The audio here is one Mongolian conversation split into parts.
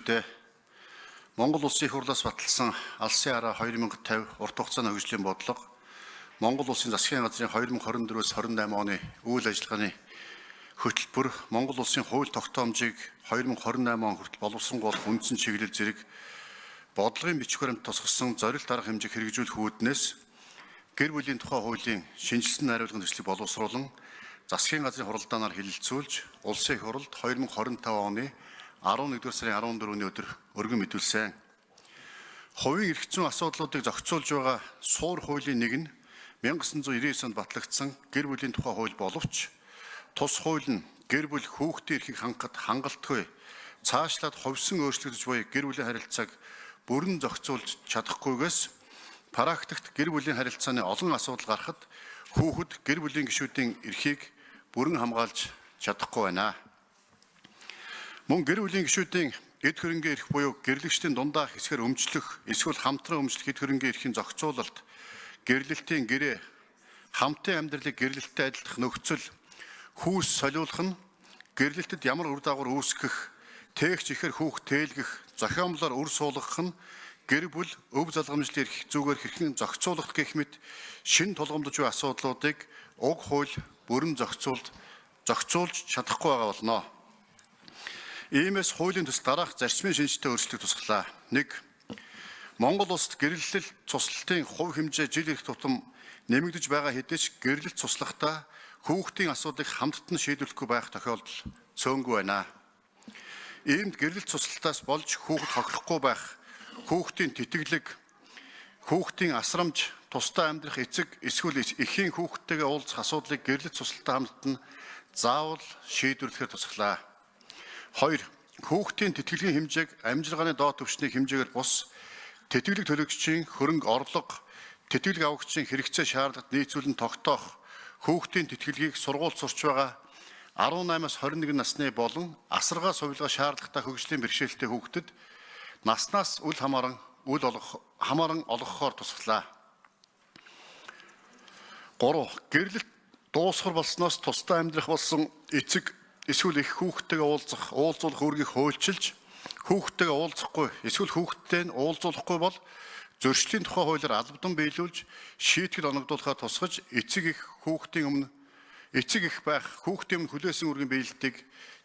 шүү дээ. Монгол Улсын их хурлаас баталсан Алсын хараа 2050 урт хугацааны хөгжлийн бодлого, Монгол Улсын засгийн газрын 2024-с 28 оны үйл ажиллагааны хөтөлбөр, Монгол Улсын хууль тогтоомжийг 2028 он хүртэл боловсронгуйлах үндсэн чиглэл зэрэг бодлогын бичиг баримт тусгасан зорилт арга хэмжээг хэрэгжүүлэх үүднээс гэр бүлийн тухай хуулийн шинжилсэн найруулгын төслийг боловсруулан засгийн газрын хуралдаанаар хэлэлцүүлж, Улсын их хурлд 2025 оны 11-р сарын 14-ний өдөр өргөн мэдүүлсэн. Хувийн эрх зүйн асуудлуудыг зохицуулж байгаа суур хуулийн нэг нь 1999 онд батлагдсан гэр бүлийн тухай хууль боловч тус хууль нь гэр бүл хүүхдийн эрхийг хангахад хангалтгүй цаашлаад ховсон өөрчлөгдөж буй гэр бүлийн харилцааг бүрэн зохицуулж чадахгүйгээс практикт гэр бүлийн харилцааны олон асуудал гарахад хүүхэд гэр бүлийн гишүүдийн эрхийг бүрэн хамгаалж чадахгүй байна. Мөн гэр бүлийн гишүүдийн эд хөрөнгийн эрх буюу гэрлэгчдийн дундаа хэсгээр өмчлөх, эсвэл хамтран өмчлөх эд хөрөнгийн эрхийн зохицуулалт, гэрлэлтийн гэрээ, хамтын амьдралыг гэрлэлттэй адилтгах нөхцөл, хүүс солиулах нь гэрлэлтэд ямар үр дагавар үүсгэх, тээгч ихэр хүүхд тээлгэх, зохиомлоор үр суулгах нь гэр бүл өв залгамжлын эрх зүгээр хэрхэн зохицуулах гэх мэт шин тулгамдж буй асуудлуудыг уг хууль бүрэн зохицуулж чадахгүй байгаа болно. Иймээс хуулийн төс дараах зарчмын шинжтэй өөрчлөлт тусглаа. 1. Монгол улсад гэрлэлт цуслалтын хувь хэмжээ жил ирэх тутам нэмэгдэж байгаа хэдий ч гэрлэлт цуслахдаа хүүхдийн асуудлыг хамттан шийдвэрлэхгүй байх тохиолдол цөөнгүй байна. Иймд гэрлэлт цуслалтаас болж хүүхэд хохирохгүй байх, хүүхдийн тэтгэлэг, хүүхдийн асрамж, тусдаа амьдрах эцэг эсвэл эхийн хүүхдтэйгээ уулзах асуудлыг гэрлэлт цуслалтаа хамттан заавал шийдвэрлэхээр тусглаа. 2. Хүүхдийн тэтгэлгийн хэмжээг амжилгааны доод түвшний хэмжээгээр бус тэтгэлэг төлөгчийн хөрөнгө орлого, тэтгэлэг авагчийн хэрэгцээ шаардлагад нийцүүлэн тогтоох хүүхдийн тэтгэлгийг сургууль сурч байгаа 18-аас 21 насны болон асаргаа сувилгаа шаардлагатай хөгжлийн бэрхшээлтэй хүүхдэд наснаас үл хамааран олгохоор тусглаа. 3. Гэрлэлт дуусгар болсноос тусдаа амьдрах болсон эцэг эсвэл их хүүхдтэйгээ уулзуулах үүргийг хуульчилж, хүүхдтэйгээ уулзахгүй эсвэл хүүхдтэй нь уулзуулахгүй бол зөрчлийн тухай хуулиар албадан биелүүлж шийтгэл оногдуулахаар тусгаж эцэг их хүүхдийн өмнө хүлээсэн үүргийн биелэлтийг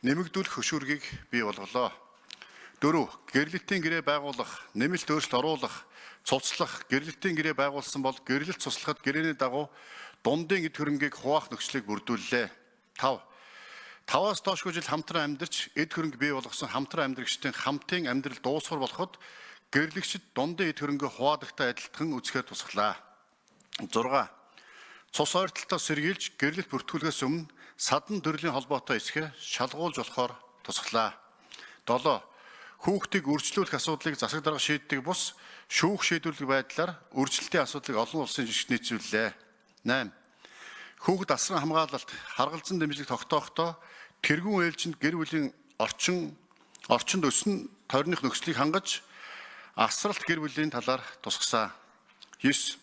нэмэгдүүлэх хөшүүргийг бий болголоо. 4. Гэрлэлтийн гэрээ байгуулах, нэмэлт өөрчлөлт оруулах, цуцлах, гэрлэлтийн гэрээ байгуулсан бол гэрлэлт цуслахад гэрээний дагуу дундын эд хөрөнгийг хуваах нөхцөлийг бүрдүүллээ. 5. 5-аас доошгүй жил хамтран амьдарч эд хөрөнгө бий болгосон хамтран амьдрагчдын хамтын амьдрал дуусгар болоход гэрлэгчид дундын эд хөрөнгөө хуваадагтай адилтхан үзэхээр тусглаа. 6. Цус ойртолтой сэргийлж гэрлэлт бүртгүүлэхээс өмнө садан төрлийн холбоотой эсхэ шалгуулж болохоор тусглаа. 7. Хүүхдийг үржлүүлэх асуудлыг засаг дарга шийддэг бус шүүх шийдвэрлэх байдлаар үржлэлтийн асуудлыг олон улсын жишгт нийцүүллээ. 8. Хүүхэд асран хамгаалалт, харгалзан дэмжлэг тогтоохдоо тэргүүн ээлжинд гэр бүлийн орчинд өснө тойрных нөхцөлийг хангаж асралт гэр бүлийн талаар тусгасан. 9.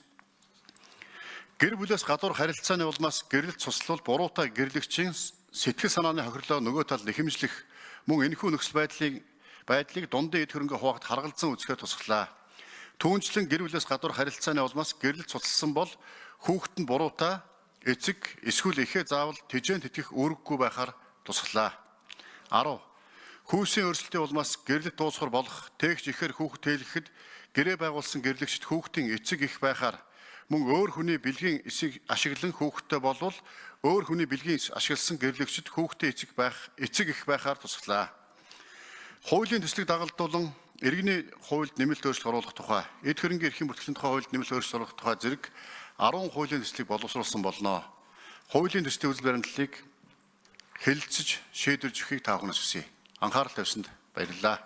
Гэр бүлээс гадуур харилцааны улмаас гэрлэлт цуслуул буруутай гэрлэгчийн сэтгэл санааны хохирлоо нөгөө талд нэхэмжлэх мөн энэхүү нөхцөл байдлыг дундын эд хөрөнгө хуваахад харгалзан үзэхээр тусглаа. Түүнчлэн гэр бүлээс гадуур харилцааны улмаас гэрлэлт цусласан бол хүүхэд нь буруутай эцэг эсвэл эхээ заавал тэжээн тэтгэх үүрэггүй байхаар тусглаа. 10. Хүүсийн өөрчлөлтийн улмаас гэрлэлт дуусгар болох тээгч ихээр хүүхэд тээлгэхэд гэрээ байгуулсан гэрлэгчд хүүхдийн эцэг их байхаар мөн өөр хүний бэлгийн эсийг ашиглан хүүхэдтэй болвол өөр хүний бэлгийн ашигласан гэрлэгчд хүүхдээ эцэг их байхаар тусглаа. Хуулийн төслийг дагалдуулан иргэний хуульд нэмэлт өөрчлөлт оруулах тухай, эд хөрөнгийн эрхийн бүртгэлийн тухай хуульд нэмэлт өөрчлөлт оруулах тухай зэрэг 10 хуулийн төслийг боловсруулсан болно. Хуулийн төслийн үзэл баримтлалыг хэлэлцэж шийдвэрж өгөхийг та бүхнээс хүсье. Анхаарал тавьсанд баярлалаа.